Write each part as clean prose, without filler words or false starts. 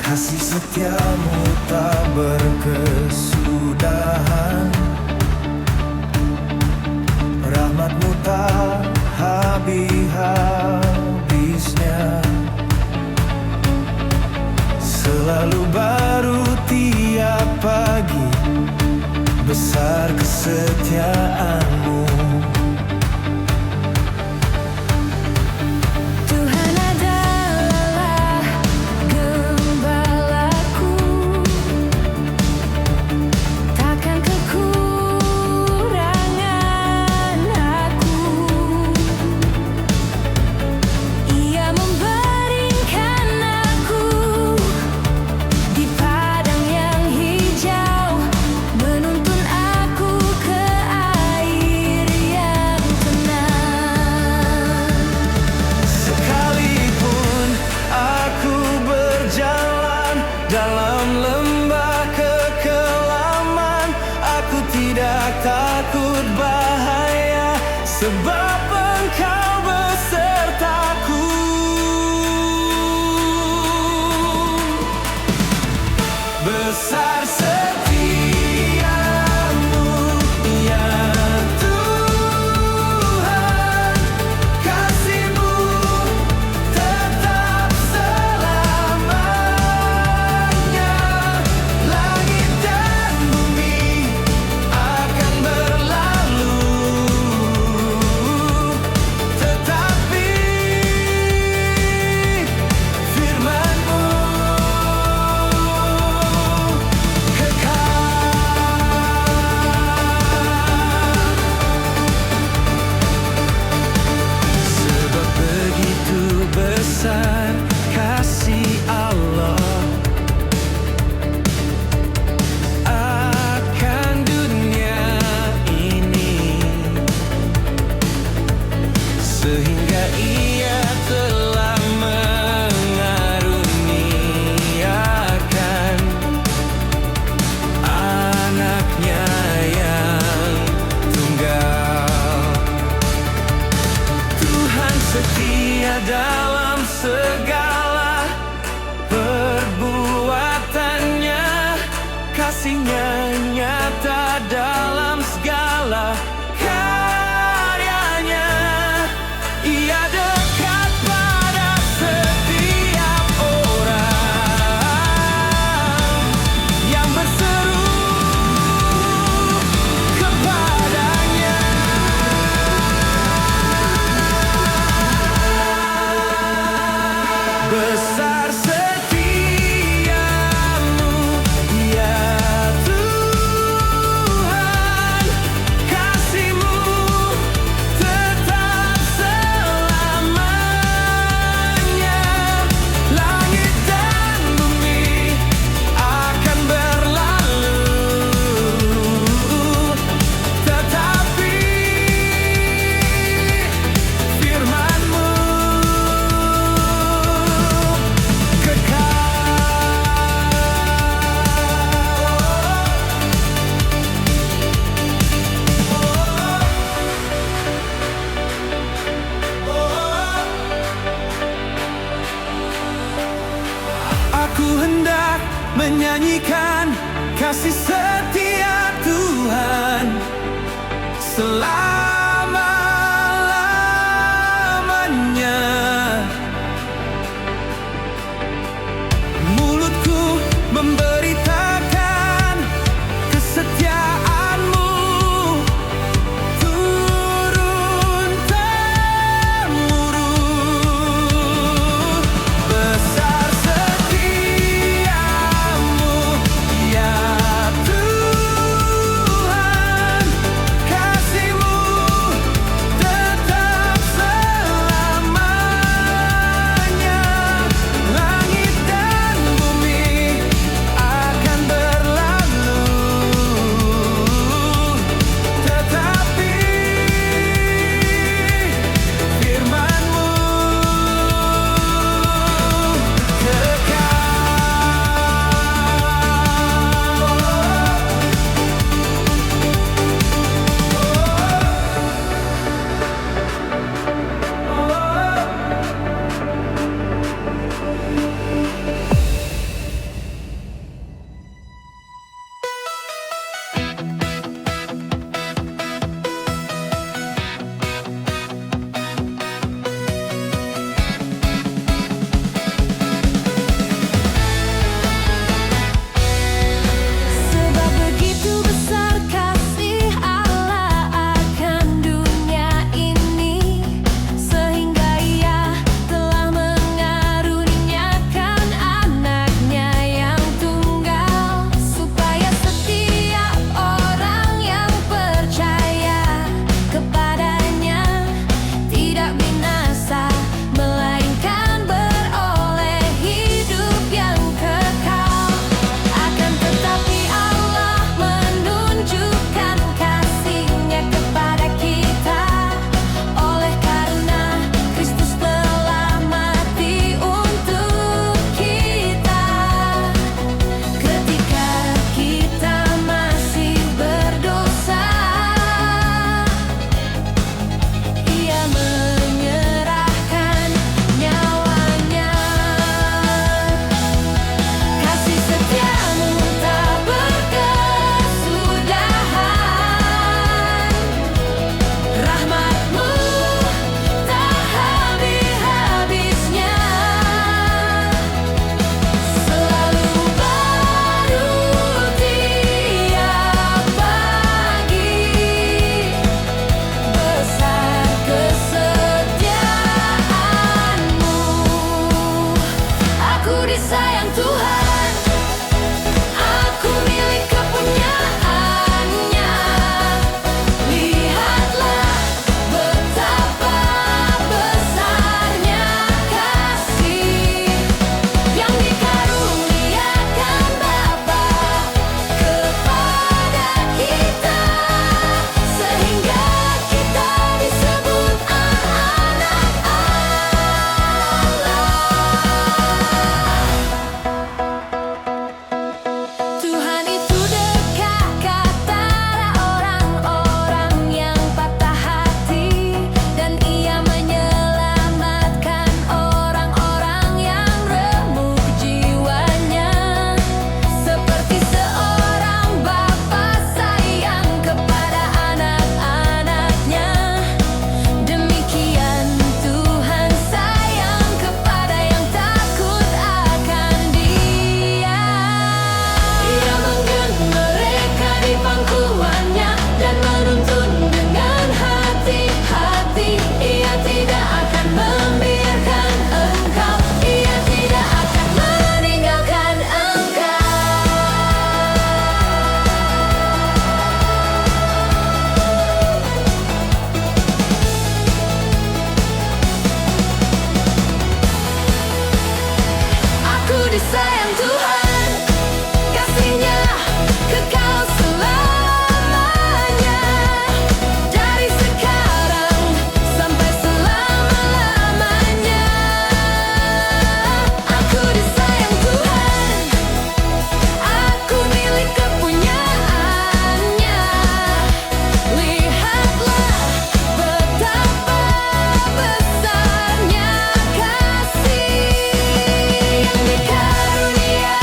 Kasih setiamu tak berkesudahan, rahmatmu tak habis-habisnya, selalu baru tiap pagi, besar kesetiaanmu. Dalam lembah kekelaman, aku tidak takut bahaya, sebab Engkau besertaku. Besar setiamu, ya Tuhan, kasih-Mu tetap selamanya. Langit dan bumi akan berlalu, tetapi firman-Mu sebab begitu besar kasih Allah akan dunia ini, sehingga Ia telah mengaruniakan anaknya yang tunggal. Tuhan setia dalam segala perbuatannya, kasih-Nya nyata dalam segala karyanya. Ia dekat pada setiap orang yang berseru kepadanya. Besar setiamu, ya Tuhan, kasih-Mu tetap selamanya. Langit dan bumi akan berlalu, tetapi firman-Mu aku hendak menyanyikan kasih setia Tuhan selama-lamanya. Mulutku memberitakan kesetiaan-Mu turun-temurun. Besar setiamu, ya Tuhan, kasih-Mu Aku disayang Tuhan, aku milik kepunyaannya. Lihatlah betapa besarnya kasih yang dikaruniakan Bapa kepada kita, sehingga kita disebut anak-anak Allah. Tuhan itu dekat kata orang-orang yang patah hati, dan Ia menyelamatkan orang-orang yang remuk jiwanya. Seperti seorang bapa sayang kepada anak-anaknya, demikian Tuhan sayang kepada yang takut akan Dia. Ia menggen mereka di pangkuannya dan menuntun dengan hati-hati. Ia tidak akan membiarkan engkau, Ia tidak akan meninggalkan engkau. Aku disayang Tuhan, kasih-Nya kekal selamanya. Dari sekarang sampai selama-lamanya. Aku disayang Tuhan, aku milik kepunyaannya. Lihatlah betapa besarnya kasih yang dikaruniakan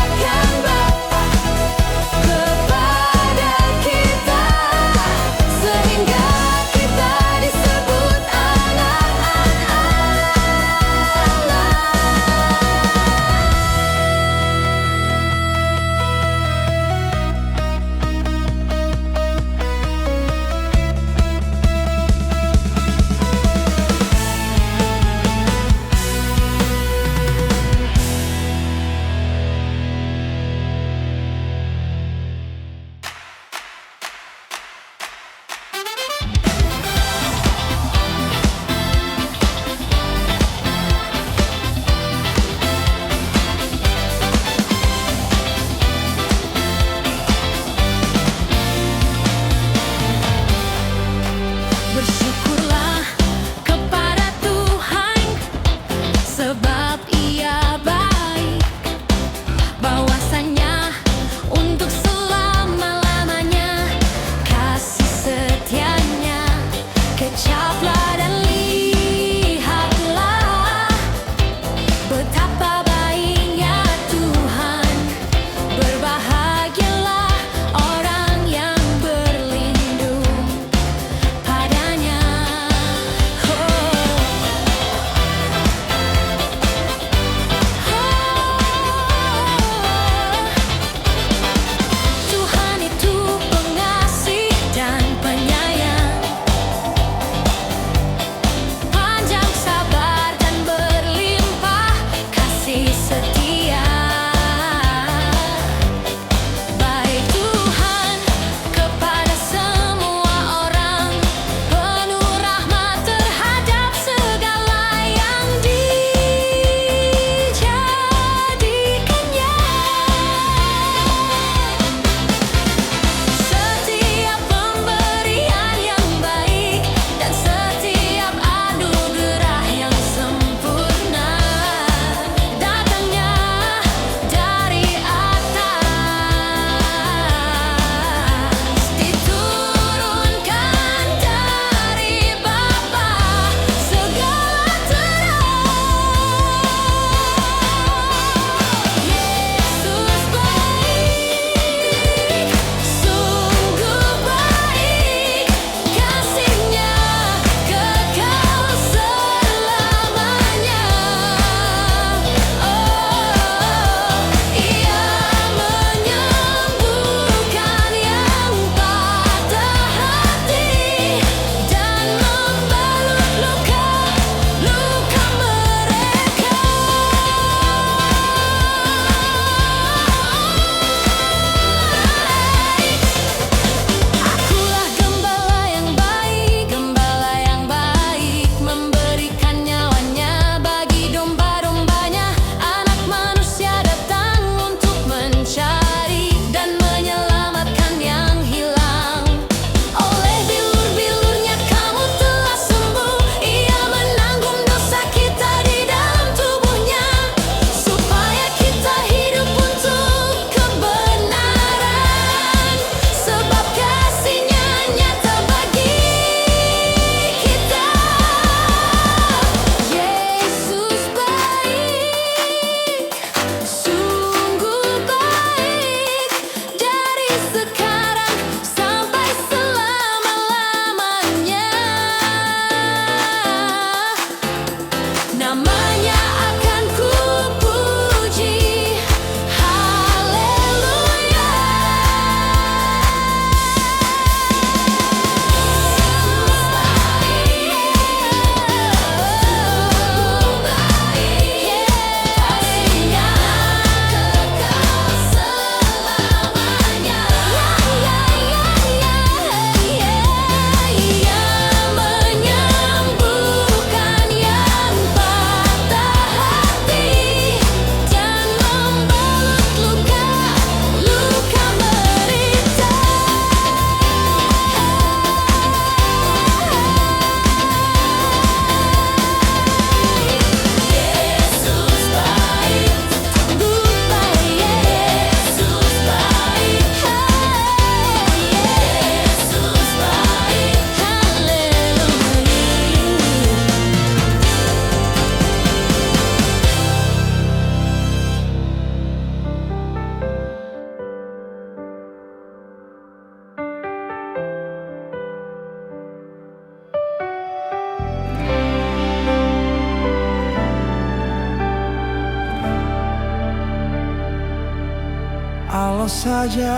Engkau saja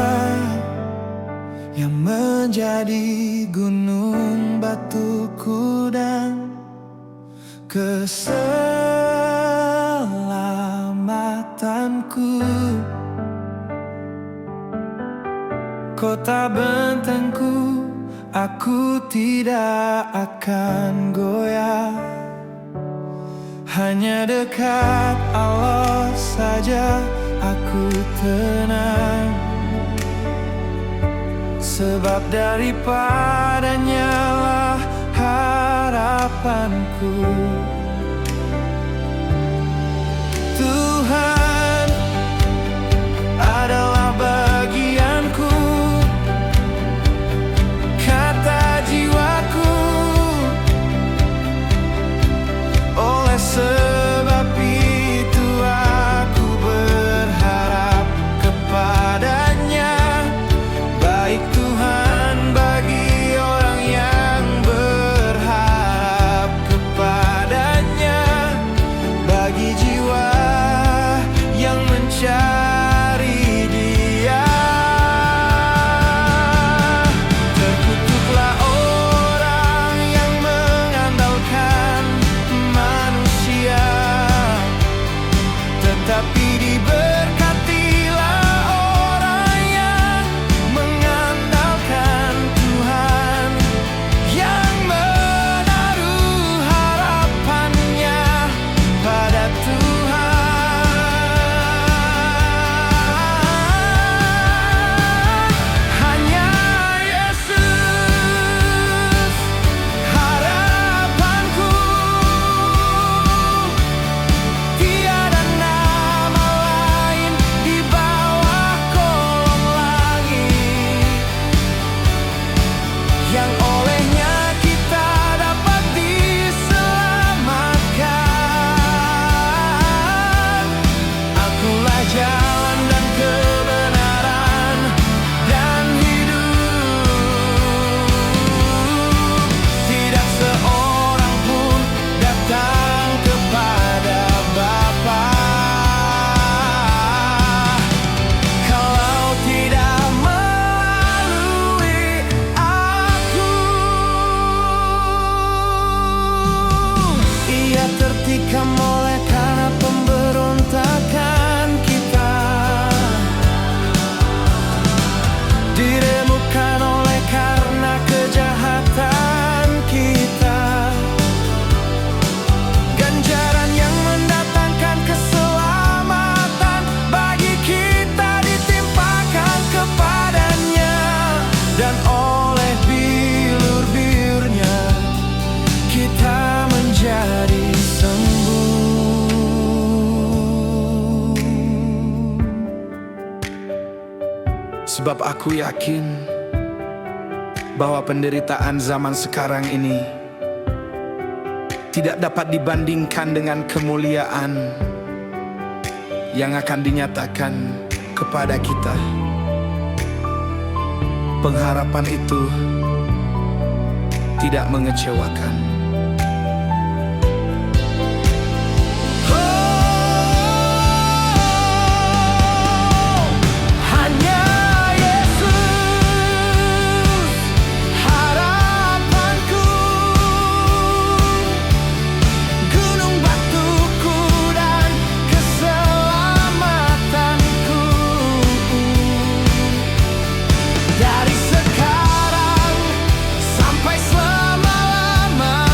yang menjadi gunung batuku dan keselamatanku, kota bentengku, aku tidak akan goyah. Hanya dekat Allah saja aku tenang, sebab daripadanya lah harapanku. Tuhan adalah bagianku, kata jiwaku. Oleh sebab itu aku berharap kepadanya. Baik Tuhan bagi orang yang berharap kepadanya, bagi jiwa yang mencari Dia. Terkutuklah orang yang mengandalkan manusia, tetapi diberkatilah orang yang mengandalkan Tuhan, yang menaruh harapannya pada Tuhan. Hanya Yesus harapanku, tiada nama lain di bawah kolong langit yang olehnya kita dapat diselamatkan. Akulah jalan dan kebenaran dan hidup. Tidak seorang pun datang kepada Bapa kalau tidak melalui aku. Ia tertikam oleh karena pemberontakan kita, diremukkan oleh karena kejahatan kita. Ganjaran yang mendatangkan keselamatan bagi kita ditimpakan kepadanya, dan oleh bilur-bilurnya kita menjadi sembuh. Sebab aku yakin bahwa penderitaan zaman sekarang ini tidak dapat dibandingkan dengan kemuliaan yang akan dinyatakan kepada kita. Pengharapan itu tidak mengecewakan. Hanya Yesus harapanku, gunung batuku dan keselamatanku. Dari sekarang sampai selama-lamanya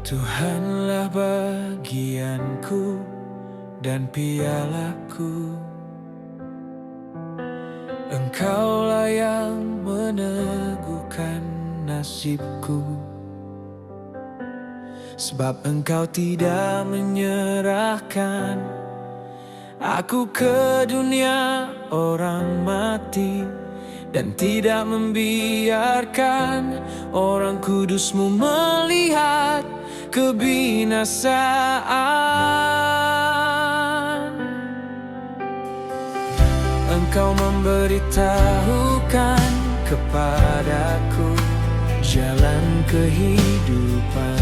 Tuhanlah bagianku dan pialaku, Engkaulah yang meneguhkan nasibku. Sebab Engkau tidak menyerahkan aku ke dunia orang mati, dan tidak membiarkan orang kudus-Mu melihat kebinasaan. Engkau memberitahukan kepadaku jalan kehidupan.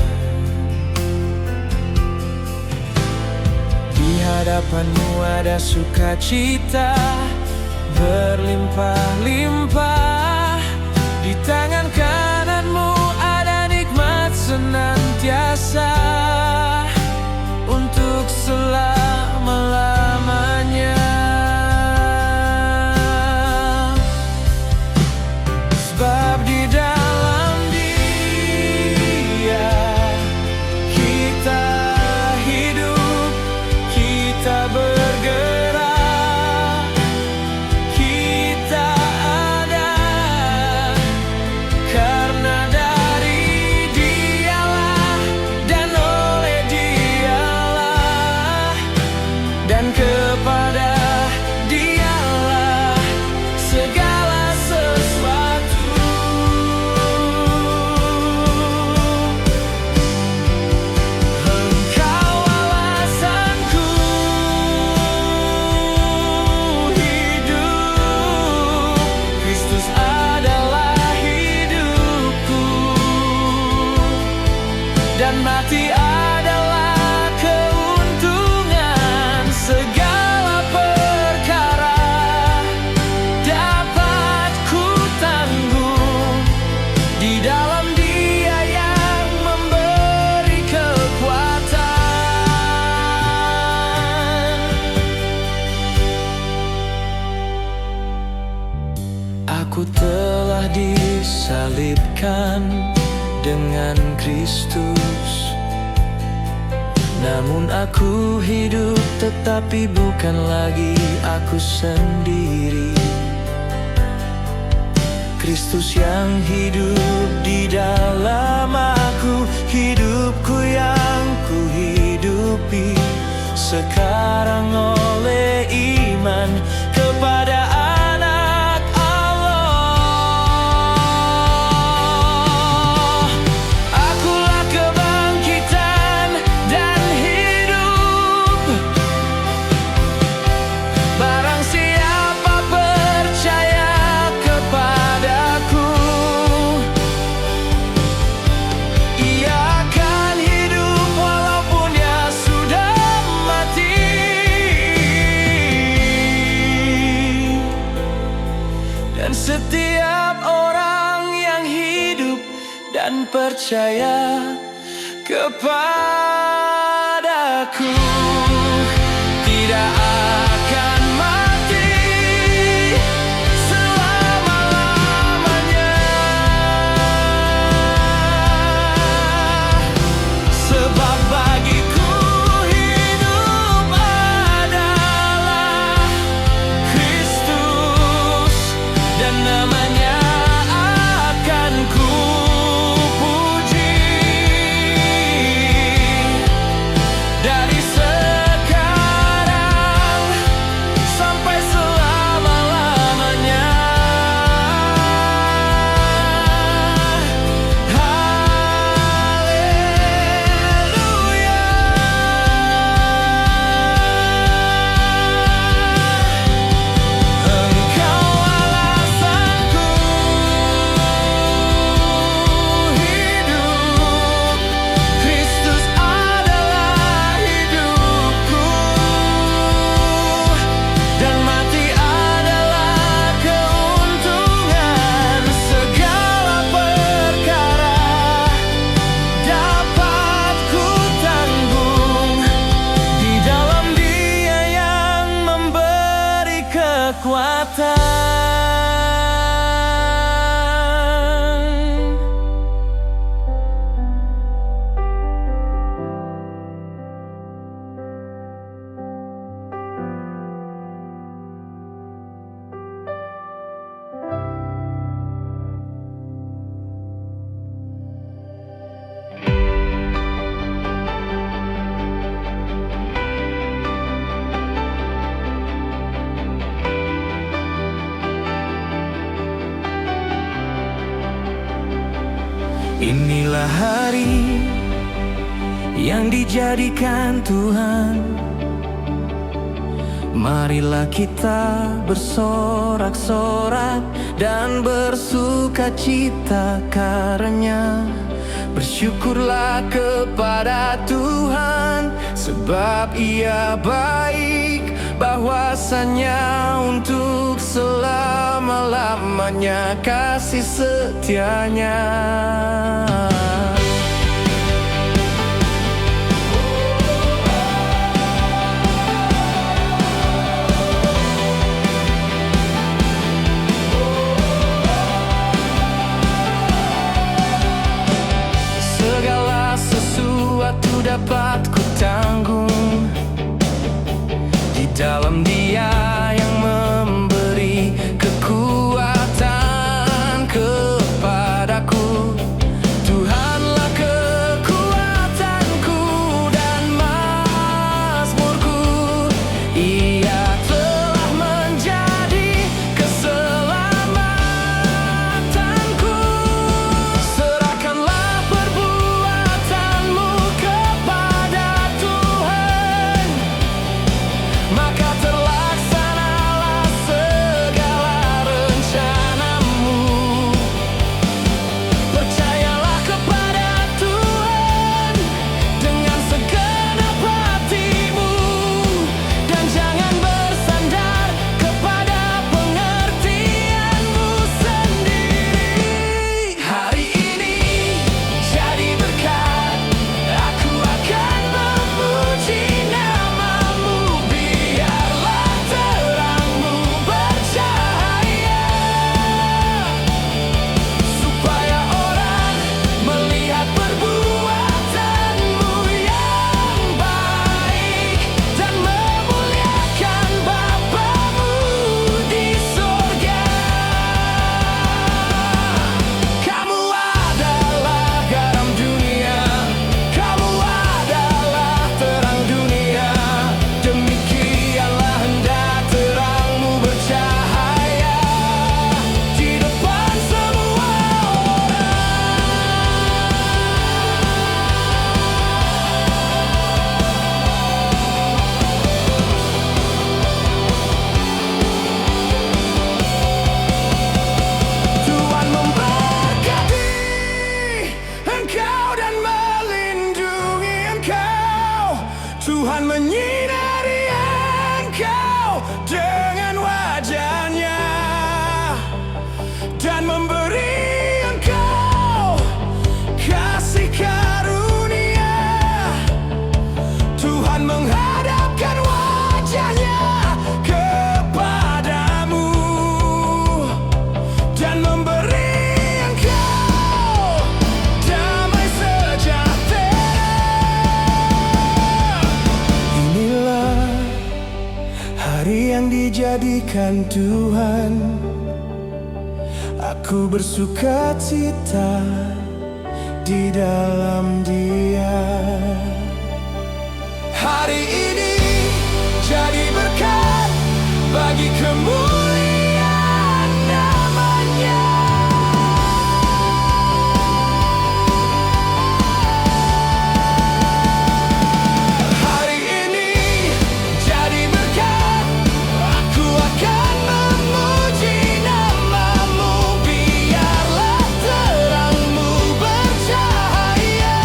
Di hadapan-Mu ada sukacita berlimpah-limpah. Di tangan kanan-Mu ada nikmat senantiasa untuk selama-lamanya. Sebab di dalam Dia kita hidup, kita bergerak, kita ada, karena dari Dialah dan oleh Dialah dan kepada Dialah segala sesuatu. Engkau alasanku hidup, Kristus adalah hidupku, dan mati adalah keuntungan. Segala perkara dapat ku tanggung di dalam Dia yang memberi kekuatan. Aku telah disalibkan dengan Kristus, namun aku hidup, tetapi bukan lagi aku sendiri. Kristus yang hidup di dalam aku, hidupku yang ku hidupi sekarang oleh iman kepada Anak Allah. Akulah kebangkitan dan hidup. Barang siapa percaya kepadaku, ia akan hidup walaupun ia sudah mati. Dan setiap orang yang hidup dan percaya kepadaku tidak akan mati selama-lamanya. Sebab bagiku hidup adalah Kristus, dan namanya akan ku puji dari sekarang Inilah hari yang dijadikan Tuhan. Marilah kita bersorak-sorak dan bersukacita karena bersyukurlah kepada Tuhan, sebab Ia baik, bahwasanya untuk selama-lamanya kasih setianya. Segala sesuatu dapat ku tanggung di dalam Dia yang memberi kekuatan kepadaku. Tuhanlah kekuatanku dan mazmurku. Ia telah menjadi keselamatanku. Serahkanlah perbuatanmu kepada Tuhan, maka terlaksanalah segala rencanamu. Percayalah kepada Tuhan dengan segenap hatimu, dan jangan bersandar kepada pengertianmu sendiri. Hari ini jadi berkat, aku akan memuji namamu. Biarlah terangmu bercahaya, supaya orang melihat perbuatanmu yang baik dan memuliakan Bapamu di sorga. Kamu adalah garam dunia, kamu adalah terang dunia. Demikianlah hendak terangmu bercahaya di depan semua Tuhan memberkati engkau dan melindungi engkau. Tuhan menyinari engkau dengan wajah-Nya dan memberi engkau kasih karunia. Tuhan menghadapkan wajah-Nya kepadamu dan memberi engkau damai sejahtera. Inilah hari yang dijadikan Tuhan, aku bersukacita di dalam Dia. Hari ini jadi berkat bagi kemuliaan namanya. Hari ini jadi berkat, aku akan memuji namamu. Biarlah terangmu bercahaya,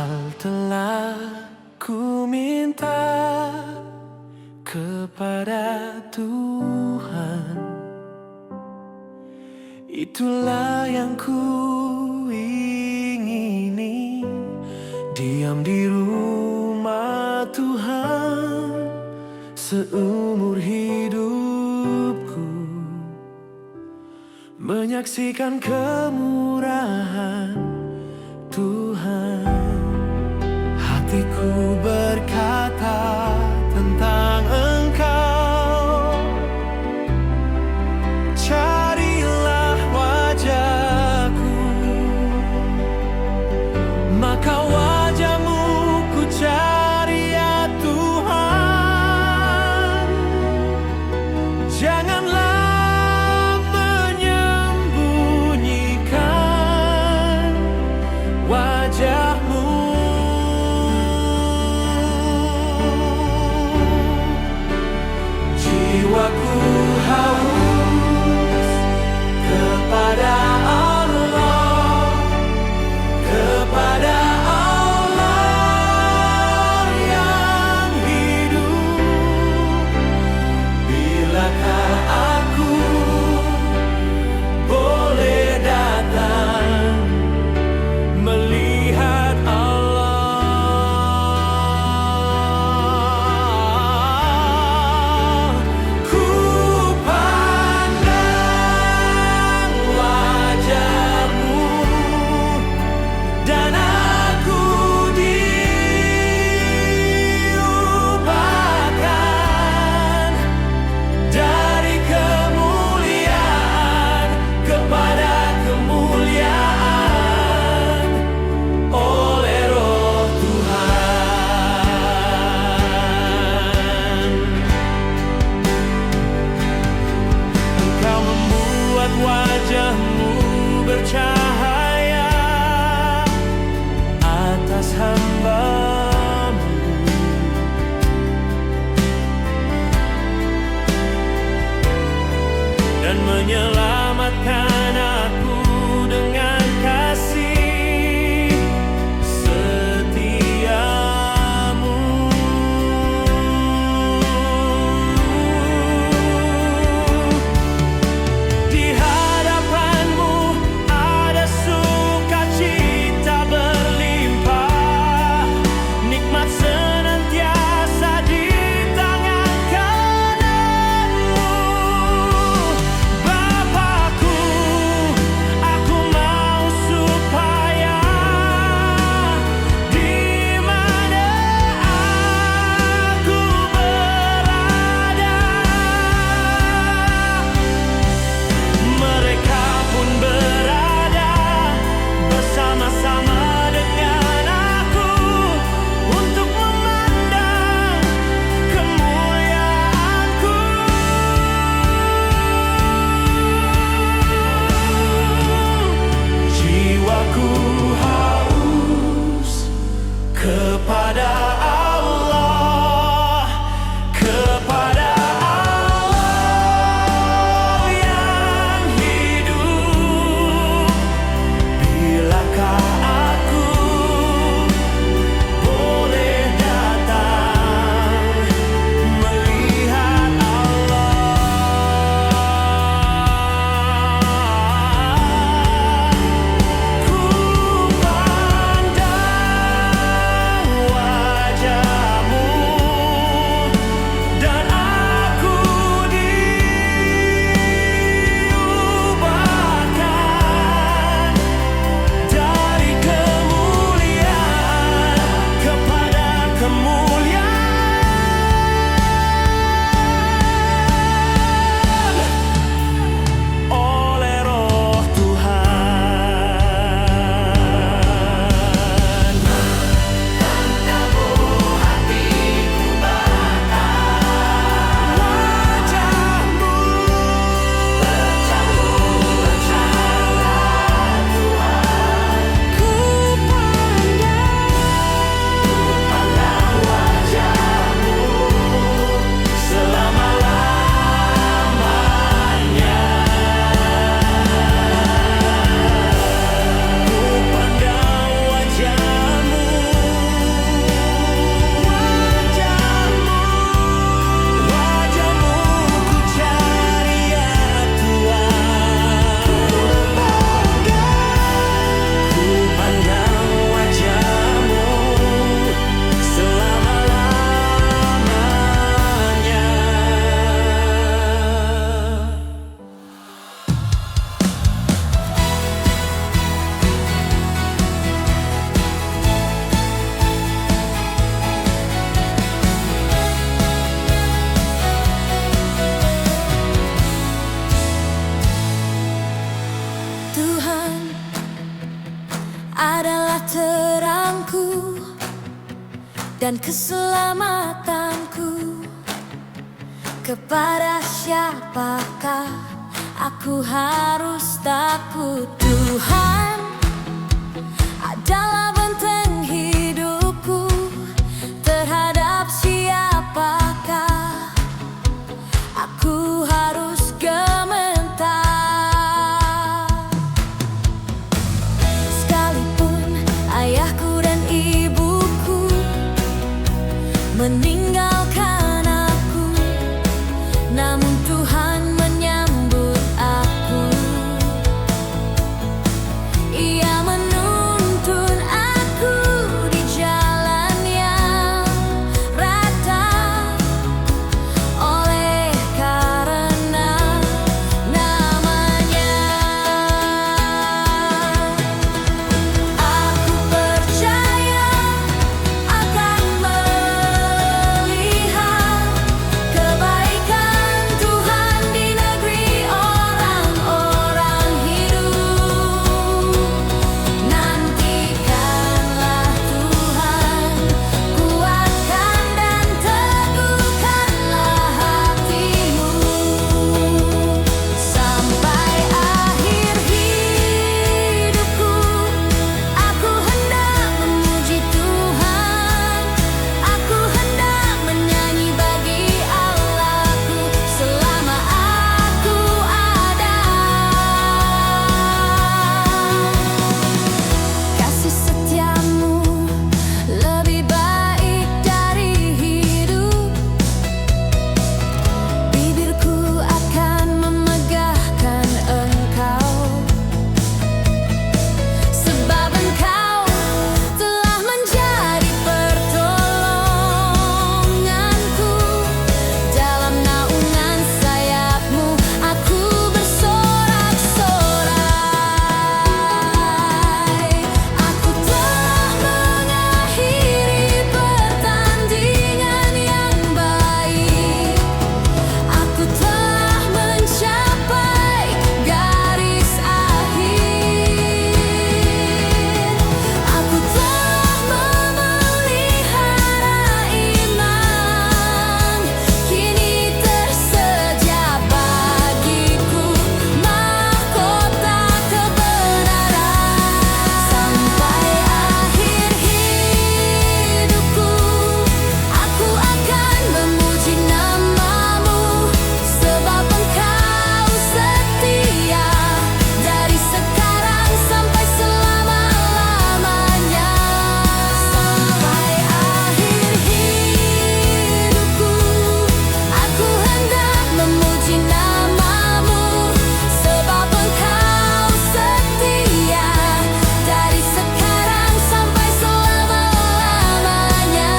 Asal telah ku minta kepada Tuhan, itulah yang ku ingini. Diam di rumah Tuhan seumur hidupku, menyaksikan kemurahan Tuhan. Hatiku berkata tentang Engkau, carilah wajah-Ku, maka wajah-Mu ku cari ya Tuhan. Janganlah menyembunyikan wajah-Mu adalah terangku dan keselamatanku. Kepada siapakah aku harus takut? Tuhan adalah benteng hidupku. Terhadap siapakah aku harus gementar? Sekalipun ayahku dan ibuku meninggalkan aku, namun Tuhan menyambut aku. Ia menuntun aku di jalan yang rata, oleh karena namanya. Aku percaya akan melihat kebaikan Tuhan di negeri orang-orang hidup. Nantikanlah Tuhan, kuatkan dan teguhkanlah hatimu. Sampai akhir hidupku, aku hendak memuji Tuhan. Aku hendak menyanyi bagi Allahku selama aku ada. Kasih setiamu lebih baik dari hidup. Bibirku akan memegahkan Engkau, sebab Engkau telah menjadi pertolonganku. Dalam naungan sayap-Mu aku bersorak-sorai. Aku telah mengakhiri pertandingan yang baik. Aku telah mencapai garis akhir. Aku telah memelihara iman. Kini tersedia bagiku mahkota kebenaran. Sampai akhir hidupku, aku akan memuji nama-Mu, sebab Engkau setia dari sekarang sampai selama-lamanya. Sampai akhir hidupku, aku hendak memuji nama-Mu, sebab Engkau setia dari sekarang sampai selama-lamanya.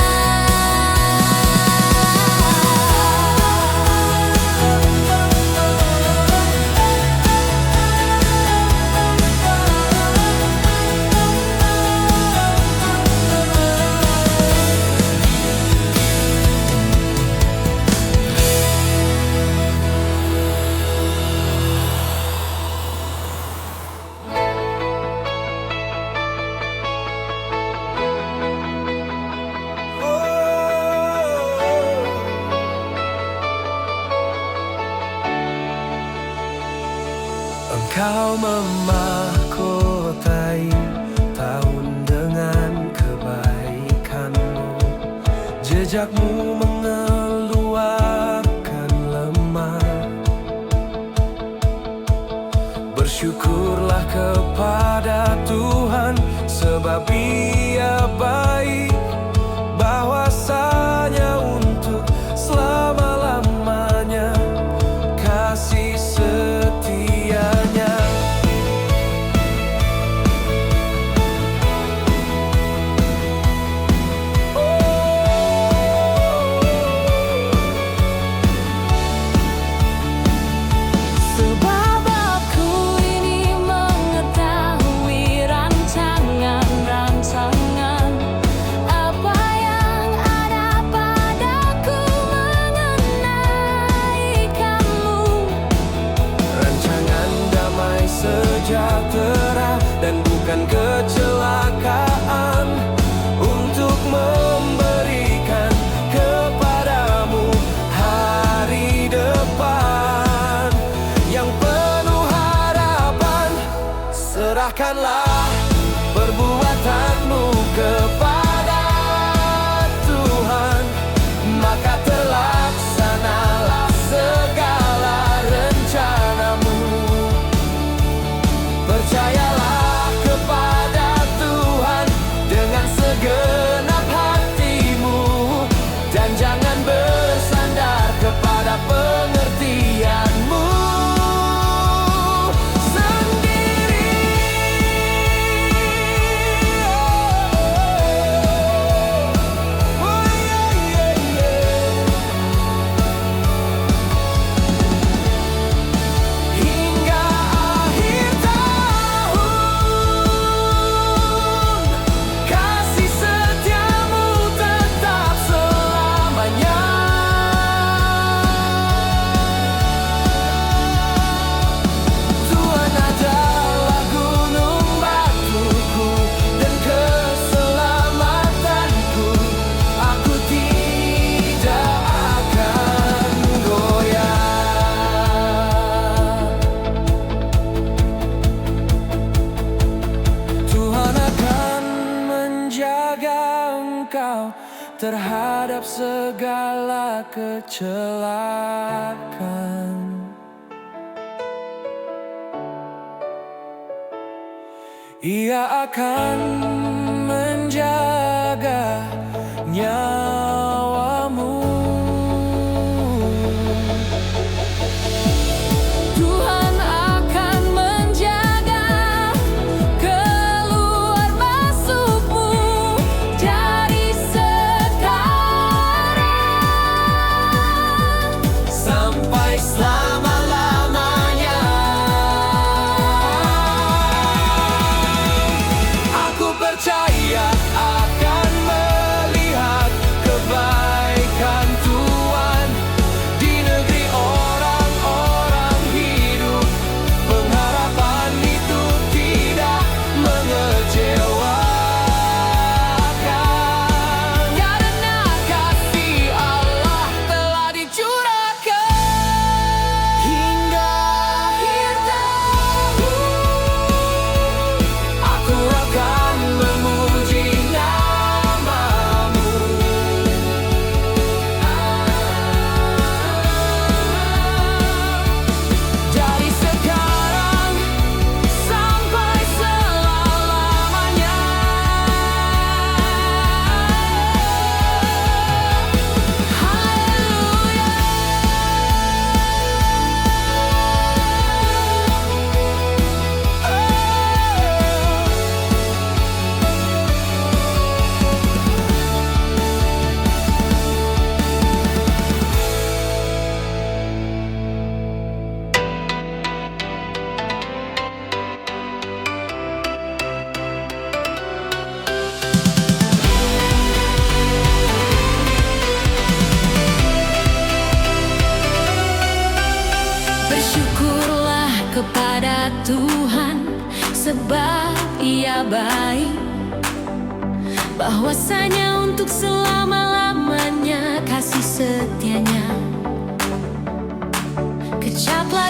Engkau memahkotai tahun dengan kebaikan-Mu. Jejak-Mu mengeluarkan lemah. Bersyukurlah kepada Tuhan, sebab Ia baik, bahwasanya untuk selama-lamanya kasih setianya. Sebab aku ini mengetahui rancangan-rancangan apa yang ada padaku mengenai kamu. Rancangan damai sejahtera dan bukan kecelakaan. Serahkanlah perbuatanmu kepada Tuhan, maka terlaksanalah segala rencanamu. Percayalah kepada Tuhan dengan segenap hatimu, dan jangan bersandar kepada pengertianmu sendiri. Oh, yeah, yeah, yeah. Hingga akhir tahun, kasih setiamu tetap selamanya. Tuhan adalah gunung batuku dan keselamatanku. Aku tidak akan goyah. Tuhan akan menjaga engkau terhadap segala kecelakaan. Ia akan menjaga nyawamu. Tuhan akan menjaga keluar masukmu dari sekarang sampai selama-lamanya. Aku percaya akan melihat kebaikan Tuhan di negeri orang-orang hidup. Pengharapan itu tidak mengecewakan, karena kasih Allah telah dicurahkan. Hingga akhir tahun, aku akan memuji namamu. Dari sekarang sampai selama-lamanya. Haleluya. Bersyukurlah kepada Tuhan, sebab Ia baik, bahwasanya untuk selama-lamanya kasih setianya. Kecaplah